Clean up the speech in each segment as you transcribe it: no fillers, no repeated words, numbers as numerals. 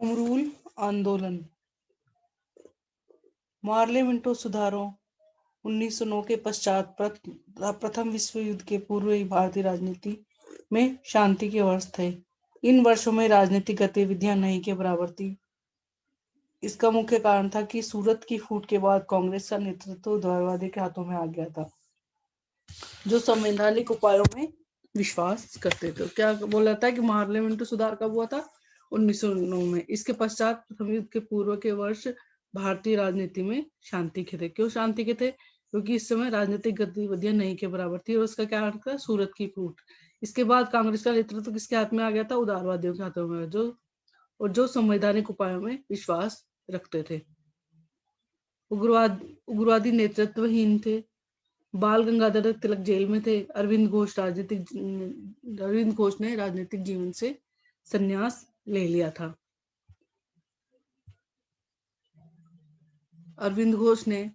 Home rule आंदोलन। Morley Minto सुधारों 1909 के पश्चात प्रथम विश्व युद्ध के पूर्व ही भारतीय राजनीति में शांति के वर्ष थे। इन वर्षों में राजनीतिक गतिविधियां नहीं के बराबर थी। इसका मुख्य कारण था कि सूरत की फूट के बाद कांग्रेस का नेतृत्व उदारवादी के हाथों में आ गया था, जो संवैधानिक उपायों में विश्वास करते थे। क्या बोला था कि मार्ले मिंटो सुधार कब हुआ था? 1909 में। इसके पश्चात प्रथम युद्ध के पूर्व के वर्ष भारतीय राजनीति में शांति के थे। क्यों शांति के थे? क्योंकि इस समय राजनीतिक गतिविधियां नहीं के बराबर थी और उसका क्या कारण था? सूरत की फूट। इसके बाद कांग्रेस का नेतृत्व किसके हाथ में आ गया था? उदारवादियों के हाथों में, जो संवैधानिक उपायों में विश्वास रखते थे। उग्रवादी नेतृत्वहीन थे। बाल गंगाधर तिलक जेल में थे। अरविंद घोष ने राजनीतिक जीवन से संन्यास ले लिया था। अरविंद घोष ने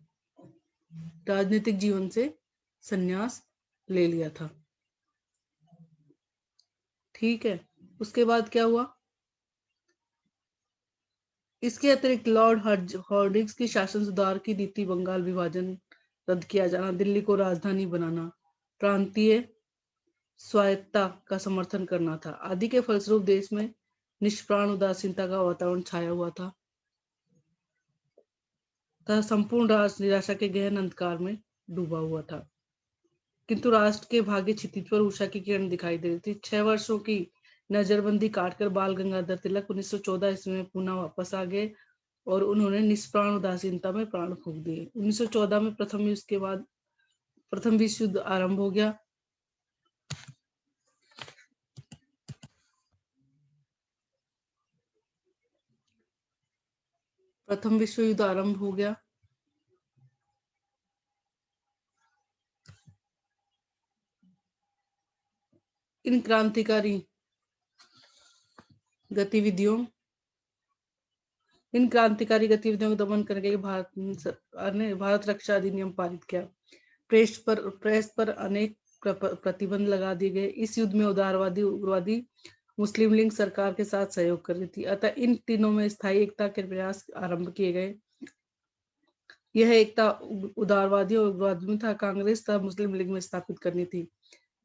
राजनीतिक जीवन से संन्यास ले लिया था। ठीक है, उसके बाद क्या हुआ? इसके अतिरिक्त लॉर्ड हॉर्डिंग्स की शासन सुधार की नीति, बंगाल विभाजन रद्द किया जाना, दिल्ली को राजधानी बनाना, प्रांतीय स्वायत्तता का समर्थन करना था आदि के फलस्वरूप देश में निष्प्राण उदासीनता का वातावरण छाया हुआ था तथा संपूर्ण राष्ट्र निराशा के गहन अंधकार में डूबा हुआ था। किंतु राष्ट्र के भाग्य क्षितिज पर उषा की किरण दिखाई दे रही थी। 6 वर्षों की नजरबंदी काटकर बाल गंगाधर तिलक 1914 ईस्वी में पुनः वापस आ गए और उन्होंने निष्प्राण उदासीनता में प्राण फूंक दिए। 1914 में प्रथम विश्व युद्ध आरंभ हो गया। प्रथम विश्व युद्ध आरंभ हो गया। इन क्रांतिकारी गतिविधियों को दमन करने के लिए भारत सरकार ने भारत रक्षा अधिनियम पारित किया। प्रेस पर अनेक प्रतिबंध लगा दिए गए। इस युद्ध में उग्रवादी मुस्लिम लीग सरकार के साथ सहयोग कर रही थी, अतः इन तीनों में स्थायी एकता के प्रयास आरंभ किए गए। यह एकता उदारवादी और उग्रवादी में था। कांग्रेस तथा मुस्लिम लीग में स्थापित करनी थी।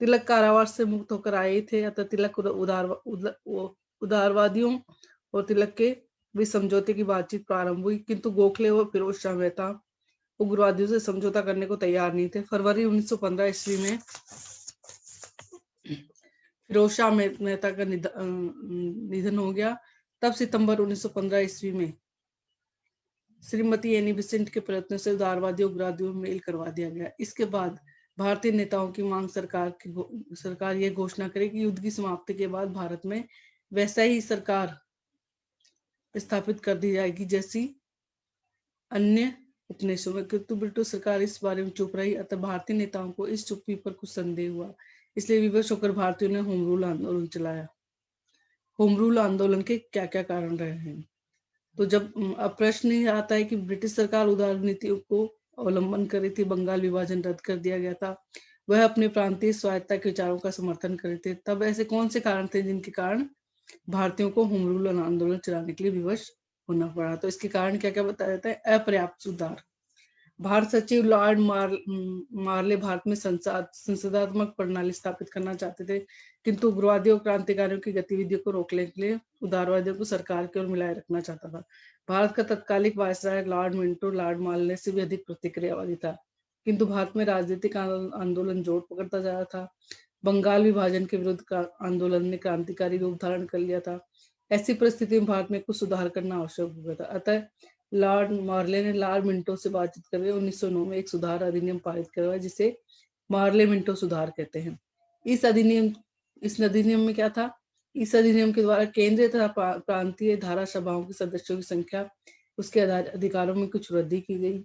तिलक कारावास से मुक्त होकर आए थे, अतः तिलक उदारवादियों और तिलक के बीच समझौते की बातचीत प्रारंभ हुई, किंतु गोखले और फिरोज शाह मेहता उग्रवादियों से समझौता करने को तैयार नहीं थे। फरवरी 1915 ईस्वी में फिरोज शाह मेहता का निधन हो गया। तब सितंबर 1915 ईस्वी में श्रीमती एनी बेसेंट के प्रयत्न से उदारवादी उग्रवादियों में मेल करवा दिया गया। इसके बाद भारतीय नेताओं की मांग सरकार यह घोषणा करे कि युद्ध की समाप्ति के बाद भारत में वैसा ही सरकार स्थापित कर दी जाएगी जैसी अन्य उपनिवेशों में। किंतु ब्रिटिश सरकार इस बारे में चुप रही, अतः भारतीय नेताओं को इस चुप्पी पर कुछ संदेह हुआ। इसलिए विवश होकर भारतीयों ने होम रूल आंदोलन चलाया। होम रूल आंदोलन के क्या क्या कारण रहे हैं? तो जब अब प्रश्न ये आता है कि ब्रिटिश सरकार उदार नीतियों को अवलंबन कर रही थी, बंगाल विभाजन रद्द कर दिया गया था, वह अपने प्रांतीय स्वायत्तता के विचारों का समर्थन कर रहे थे, तब ऐसे कौन से कारण थे जिनके कारण भारतीयों को होम रूल आंदोलन चलाने के लिए विवश होना पड़ा? तो इसके कारण क्या क्या बताया जाता है? अपर्याप्त सुधार। भारत सचिव लॉर्ड मार्ले भारत में संसदात्मक प्रणाली स्थापित करना चाहते थे, किंतु उग्रवादियों और क्रांतिकारियों की गतिविधियों को रोकने के लिए उदारवादियों को सरकार की ओर मिलाए रखना चाहता था। भारत का तत्कालिक वायसराय लॉर्ड मिंटो लॉर्ड मार्ले से भी अधिक प्रतिक्रियावादी था, किंतु भारत में राजनीतिक आंदोलन जोर पकड़ता जा रहा था। बंगाल विभाजन के विरुद्ध का आंदोलन ने क्रांतिकारी रूप धारण कर लिया था। ऐसी परिस्थिति में भारत में कुछ सुधार करना आवश्यक हो गया था, अतः लॉर्ड मार्ले ने लॉर्ड मिंटो से बातचीत करके 1909 में एक सुधार अधिनियम पारित करवाया, जिसे मार्ले मिंटो सुधार कहते हैं। इस अधिनियम में क्या था? इस अधिनियम के द्वारा केंद्रीय तथा प्रांतीय धारा सभाओं के सदस्यों की संख्या, उसके अधिकारों में कुछ वृद्धि की गई।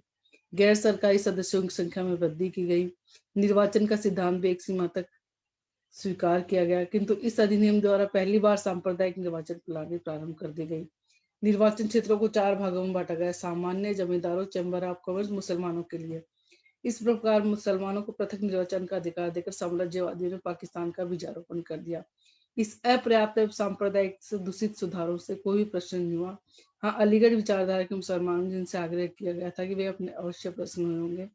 गैर सरकारी सदस्यों की संख्या में वृद्धि की गई। निर्वाचन का सिद्धांत भी एक सीमा तक स्वीकार किया गया, किंतु इस अधिनियम द्वारा पहली बार सांप्रदायिक निर्वाचन प्रणाली प्रारंभ कर दी गई। निर्वाचन क्षेत्रों को 4 भागों में बांटा गया: सामान्य, जमींदारों, चैम्बर ऑफ कॉमर्स, मुसलमानों के लिए। इस प्रकार मुसलमानों को पृथक निर्वाचन का अधिकार देकर साम्राज्यवादियों ने पाकिस्तान का बीजारोपण कर दिया। इस अपर्याप्त एवं सांप्रदायिक से दूषित सुधारों से कोई भी प्रश्न नहीं हुआ। हाँ, अलीगढ़ विचारधारा के मुसलमान जिनसे आग्रह किया गया था कि वे अपने अवश्य प्रश्न होंगे।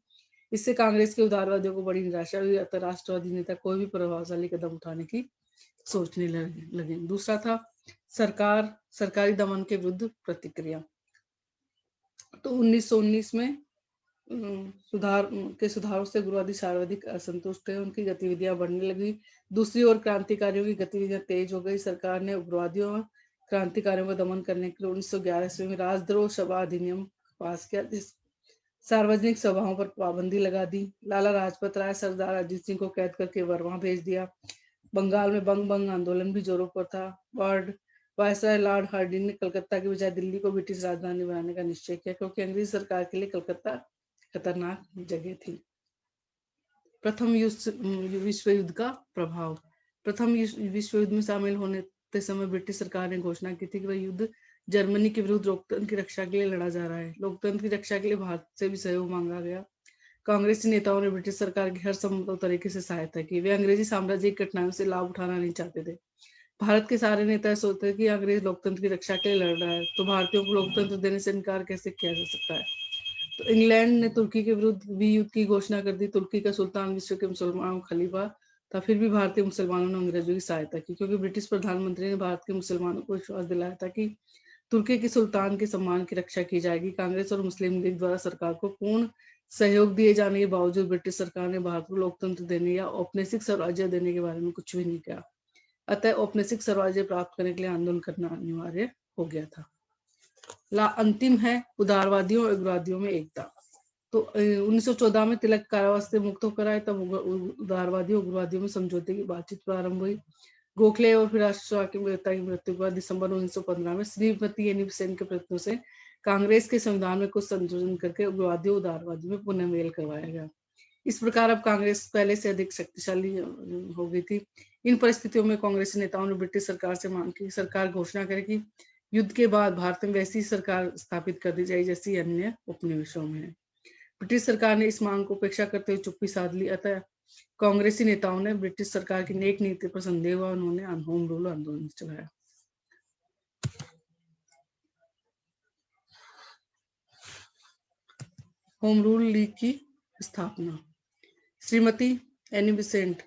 इससे कांग्रेस के उदारवादियों को बड़ी निराशा हुई, अतः राष्ट्रवादी नेता कोई भी प्रभावशाली कदम उठाने की सोचने लगे। दूसरा था सरकारी दमन के विरुद्ध प्रतिक्रिया। तो 1919 में सुधारों से गुरुवादी सर्वाधिक असंतुष्ट है, उनकी गतिविधियां बढ़ने लगी। दूसरी ओर क्रांतिकारियों की गतिविधियां तेज हो गई। सरकार ने उग्रवादियों और क्रांतिकारियों का दमन करने के लिए 1911 में राजद्रोह सभा अधिनियम पास किया, जिस सार्वजनिक सभाओं पर पाबंदी लगा दी। लाला लाजपत राय सरदार अजीत सिंह को कैद करके बर्मा भेज दिया। बंगाल में बंग बंग आंदोलन भी जोरों पर था। वायसराय लॉर्ड हार्डिंग ने कलकत्ता के बजाय दिल्ली को ब्रिटिश राजधानी बनाने का निश्चय किया, क्योंकि अंग्रेज सरकार के लिए कलकत्ता खतरनाक जगह थी। प्रथम विश्व युद्ध का प्रभाव। प्रथम विश्व युद्ध में शामिल होने के समय ब्रिटिश सरकार ने घोषणा की थी कि वह युद्ध जर्मनी के विरुद्ध लोकतंत्र की रक्षा के लिए लड़ा जा रहा है। लोकतंत्र की रक्षा के लिए भारत से भी सहयोग मांगा गया। कांग्रेसी नेताओं ने ब्रिटिश सरकार की हर संभव तरीके से सहायता की। वे अंग्रेजी साम्राज्य की घटनाओं से लाभ उठाना नहीं चाहते थे। भारत के सारे नेता सोचते थे कि अंग्रेज लोकतंत्र की रक्षा के लिए लड़ रहा है, तो भारतीयों को लोकतंत्र देने से इनकार कैसे किया जा सकता है। तो इंग्लैंड ने तुर्की के विरुद्ध भी युद्ध की घोषणा कर दी। तुर्की का सुल्तान विश्व के मुसलमानों खलीफा था, फिर भी भारतीय मुसलमानों ने अंग्रेजों की सहायता की, क्योंकि ब्रिटिश प्रधानमंत्री ने भारत के मुसलमानों को विश्वास दिलाया था कि तुर्की के सुल्तान के सम्मान की रक्षा की जाएगी। कांग्रेस और मुस्लिम लीग द्वारा सरकार को पूर्ण सहयोग दिए जाने के बावजूद ब्रिटिश सरकार ने भारत को लोकतंत्र देने या औपनिवेशिक स्वराज्य देने के बारे में कुछ भी नहीं किया। अतः औपनिवेशिक स्वराज्य प्राप्त करने के लिए आंदोलन करना अनिवार्य हो गया था। अंतिम है उदारवादियों और उग्रवादियों में एकता। तो 1914 में तिलक कारावास से मुक्त होकर आए, तब उदारवादियों उग्रवादियों में समझौते की बातचीत प्रारंभ हुई। गोखले और फिर की मृत्यु के बाद दिसंबर 1915 में श्रीमती एनी बेसेंट के प्रयत्नों से कांग्रेस के संविधान में कुछ संशोधन करके उग्रवादियों उदारवादियों में पुनः मेल करवाया गया। इस प्रकार अब कांग्रेस पहले से अधिक शक्तिशाली हो गई थी। इन परिस्थितियों में कांग्रेसी नेताओं ने ब्रिटिश सरकार से मांग की सरकार घोषणा करे कि युद्ध के बाद भारत में वैसी सरकार स्थापित कर दी जाए जैसी अन्य उपनिवेशों में है। ब्रिटिश सरकार ने इस मांग को उपेक्षा करते हुए चुप्पी साध ली। अतः कांग्रेसी नेताओं ने ब्रिटिश सरकार की नेक नीति पर संदेह हुआ, उन्होंने होम रूल आंदोलन चलाया। होम रूल लीग की स्थापना। श्रीमती एनी बेसेंट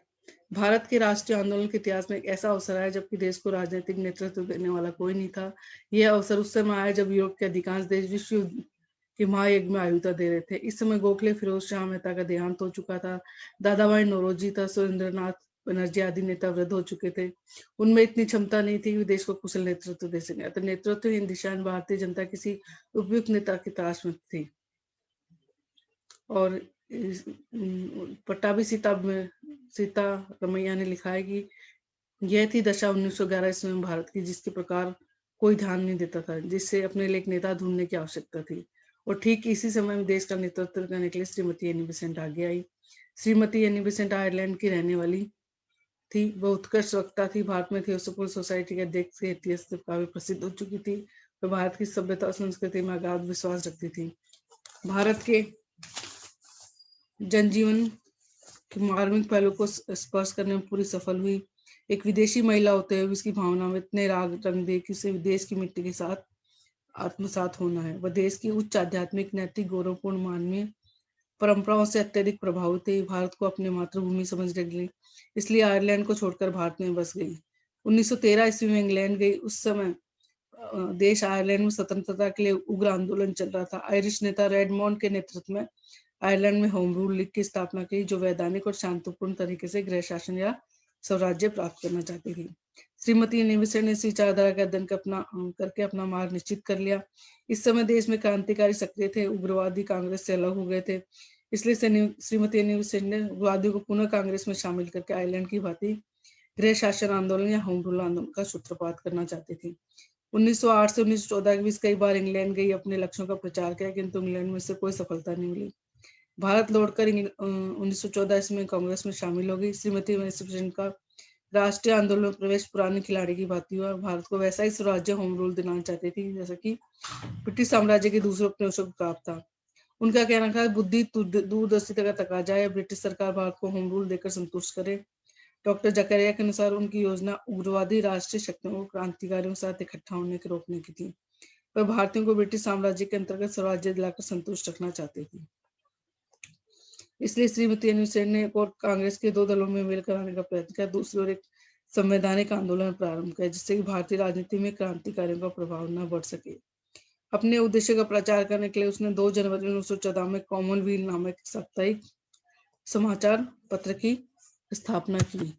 भारत के राष्ट्रीय आंदोलन के इतिहास में एक ऐसा अवसर आया जबकि देश को राजनीतिक नेतृत्व देने वाला कोई नहीं था। यह अवसर उस समय आया जब यूरोप के अधिकांश देश विश्व युद्ध के महायज्ञ में आहुति दे रहे थे। इस समय गोखले फिरोज शाह मेहता का देहांत हो चुका था। दादा भाई नौरोजी था, सुरेंद्रनाथ बनर्जी आदि नेता वृद्ध हो चुके थे। उनमें इतनी क्षमता नहीं थी कि देश को कुशल नेतृत्व दे सके। अतः नेतृत्वहीन दिशा में भारतीय जनता किसी उपयुक्त नेता की तलाश में थी। और पट्टाभी सीता रमैया ने लिखा है कि यह थी दशा 1911 ईस्वी में भारत की, जिसके प्रकार कोई ध्यान नहीं देता था, जिससे अपने लिए एक नेता ढूंढने की आवश्यकता थी। और ठीक इसी समय में देश का नेतृत्व करने के लिए श्रीमती एनी बेसेंट आगे आई। श्रीमती एनी बेसेंट आयरलैंड की रहने वाली थी। वह उत्कृष्ट वक्ता थी। भारत में थियोसोफिकल सोसाइटी के अध्यक्ष के इतिहास से काफी प्रसिद्ध हो चुकी थी। वह भारत की सभ्यता और संस्कृति में अगाध विश्वास रखती थी। भारत के जनजीवन के मार्मिक पहलू को स्पर्श करने में पूरी सफल हुई। एक विदेशी महिला होते हुए उसकी भावना में इतने रंग दे कि उसे देश की मिट्टी के साथ आत्मसात होना है। वह देश की उच्च आध्यात्मिक, नैतिक, गौरवपूर्ण, मानवीय परंपराओं से अत्यधिक प्रभावित थी। भारत को अपनी मातृभूमि समझने लगी, इसलिए आयरलैंड को छोड़कर भारत में बस गई। 1913 ईस्वी में इंग्लैंड गई। उस समय देश आयरलैंड में स्वतंत्रता के लिए उग्र आंदोलन चल रहा था। आयरिश नेता रेडमोंड के नेतृत्व में आयरलैंड में होम रूल लीग की स्थापना की, जो वैधानिक और शांतिपूर्ण तरीके से गृह शासन या स्वराज्य प्राप्त करना चाहती थी। श्रीमती एनी बेसेंट ने इस विचारधारा का अध्ययन करके अपना मार्ग निश्चित कर लिया। इस समय देश में क्रांतिकारी सक्रिय थे, उग्रवादी कांग्रेस से अलग हो गए थे। इसलिए श्रीमती एनी बेसेंट ने उग्रवादियों को पुनः कांग्रेस में शामिल करके आयरलैंड की भांति गृह शासन आंदोलन या होम रूल आंदोलन का सूत्रपात करना चाहती थी। 1908 से 1914 के बीच कई बार इंग्लैंड गई, अपने लक्ष्यों का प्रचार किया, किंतु इंग्लैंड में से कोई सफलता नहीं मिली। भारत लौटकर 1914 ईस्वी में कांग्रेस में शामिल हो गई। श्रीमती बेसेंट का राष्ट्रीय आंदोलन में प्रवेश पुराने खिलाड़ी की भांति हुआ। भारत को वैसा ही स्वराज्य होम रूल दिलाना चाहती थी जैसा कि ब्रिटिश साम्राज्य के दूसरे उपनिवेशों को प्राप्त था। उनका कहना था बुद्धि दूरदर्शिता का तकाजा है। ब्रिटिश सरकार भारत को होम रूल देकर संतुष्ट करे। डॉक्टर जकरिया के अनुसार उनकी योजना उग्रवादी राष्ट्रीय शक्तियों को क्रांतिकारियों के साथ इकट्ठा होने के रोकने की थी। वह भारतीयों को ब्रिटिश साम्राज्य के अंतर्गत स्वराज्य दिलाकर संतुष्ट रखना चाहती थी। इसलिए श्रीमती अनिल सेन ने एक और कांग्रेस के दो दलों में मेल कराने का प्रयत्न किया, दूसरी ओर एक संवैधानिक आंदोलन प्रारंभ किया, जिससे कि भारतीय राजनीति में क्रांतिकारियों का प्रभाव न बढ़ सके। अपने उद्देश्य का प्रचार करने के लिए उसने 2 जनवरी 1914 में कॉमनवेल्थ नामक साप्ताहिक समाचार पत्र की स्थापना की।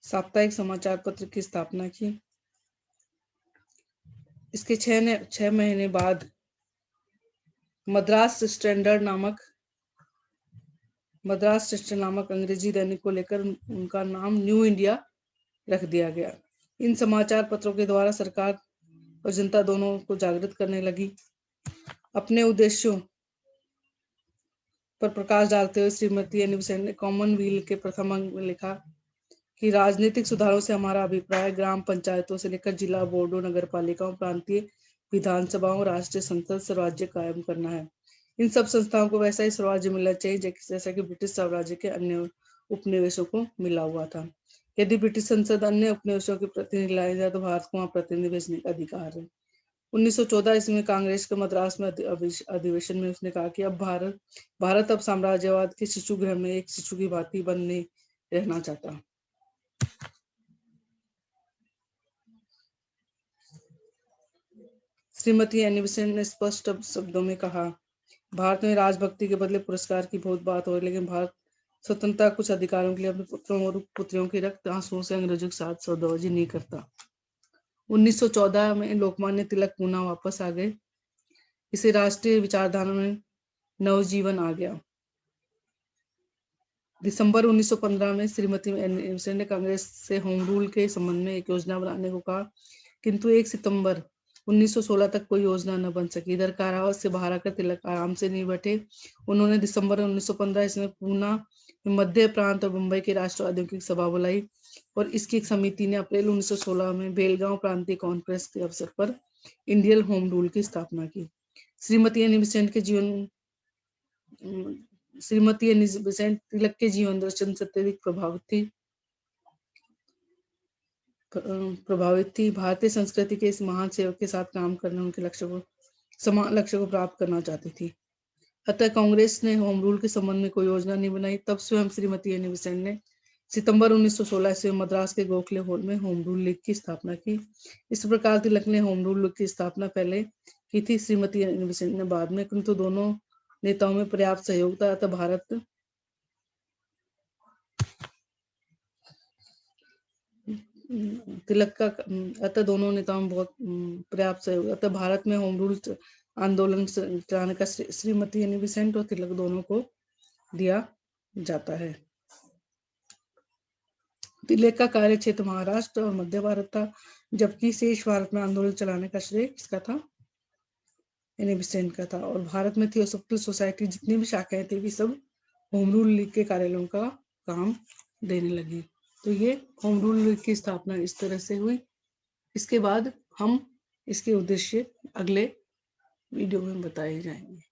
साप्ताहिक समाचार पत्र की स्थापना की। इसके 6 महीने बाद मद्रास स्टैंडर्ड नामक अंग्रेजी दैनिक को लेकर उनका नाम न्यू इंडिया रख दिया गया। इन समाचार पत्रों के द्वारा सरकार और जनता दोनों को जागृत करने लगी। अपने उद्देश्यों पर प्रकाश डालते हुए श्रीमती अनिल सेन ने कॉमनवेल्थ के प्रथम अंक में लिखा कि राजनीतिक सुधारों से हमारा अभिप्राय ग्राम पंचायतों से लेकर जिला बोर्डों, नगर पालिकाओं, प्रांतीय विधानसभाओं, राष्ट्रीय संसद, स्वराज्य कायम करना है। इन सब संस्थाओं को वैसा ही स्वराज्य मिलना चाहिए जैसा कि ब्रिटिश साम्राज्य के अन्य उपनिवेशों को मिला हुआ था। यदि ब्रिटिश संसद अन्य उपनिवेशों के प्रतिनिधि लाए जाए तो भारत को वहां प्रतिनिधि भेजने का अधिकार है। 1914 ईस्वी में कांग्रेस के मद्रास में अधिवेशन में उसने कहा कि अब भारत अब साम्राज्यवाद के शिशु गृह में एक शिशु की भांति बनने रहना चाहता। श्रीमती अनिल सेन ने स्पष्ट शब्दों में कहा, भारत में राजभक्ति के बदले पुरस्कार की बहुत बात हो, लेकिन भारत स्वतंत्रता कुछ अधिकारों के लिए अपने पुत्रों और पुत्रियों के रक्त आंसुओं से अंग्रेजों के साथ सौदेबाजी नहीं करता। 1914 में लोकमान्य तिलक पूना वापस आ गए। इसे राष्ट्रीय विचारधारा में नवजीवन आ गया। दिसंबर 1915 में श्रीमती अनिल सेन ने कांग्रेस से होम रूल के संबंध में एक योजना बनाने को कहा, किंतु 1 सितंबर 1916 तक कोई योजना न बन सकी। इधर कारावास से बाहर आकर तिलक आराम से नहीं बैठे। उन्होंने दिसंबर 1915 इसमें पूना, मध्य प्रांत और मुंबई के राष्ट्रवादियों की सभा बुलाई और इसकी एक समिति ने अप्रैल 1916 में बेलगांव प्रांतीय कांग्रेस के अवसर पर इंडियन होम रूल की स्थापना की। श्रीमती अनिल सेन तिलक के जीवन दर्शन से अत्यधिक प्रभावित थी। भारतीय संस्कृति के इस महान सेवक के साथ काम करने उनके समान लक्ष्य को प्राप्त करना चाहती थी। अतः कांग्रेस ने होम रूल के संबंध में कोई योजना नहीं बनाई। तब स्वयं श्रीमती अनिल सेन ने सितंबर 1916 से मद्रास के गोखले हॉल में होम रूल लीग की स्थापना की। इस प्रकार तिलक ने होम रूल लीग की स्थापना पहले की थी, श्रीमती अनिल सेन ने बाद में, किंतु दोनों नेताओं में पर्याप्त सहयोग था। अतः दोनों नेताओं में बहुत पर्याप्त सहयोग। अतः भारत में होम रूल आंदोलन चलाने का श्रीमती अनिल सेन और तिलक दोनों को दिया जाता है। तिलक का कार्य क्षेत्र महाराष्ट्र और मध्य भारत था, जबकि शेष भारत में आंदोलन चलाने का श्रेय किसका था? अनिल सेन का था। और भारत में थियोसॉफिकल सोसाइटी जितनी भी शाखाएं थी वे सब होम रूल लीग के कार्यालयों का काम देने लगी। तो ये होम रूल लीग की स्थापना इस तरह से हुई। इसके बाद हम इसके उद्देश्य अगले वीडियो में बताए जाएंगे।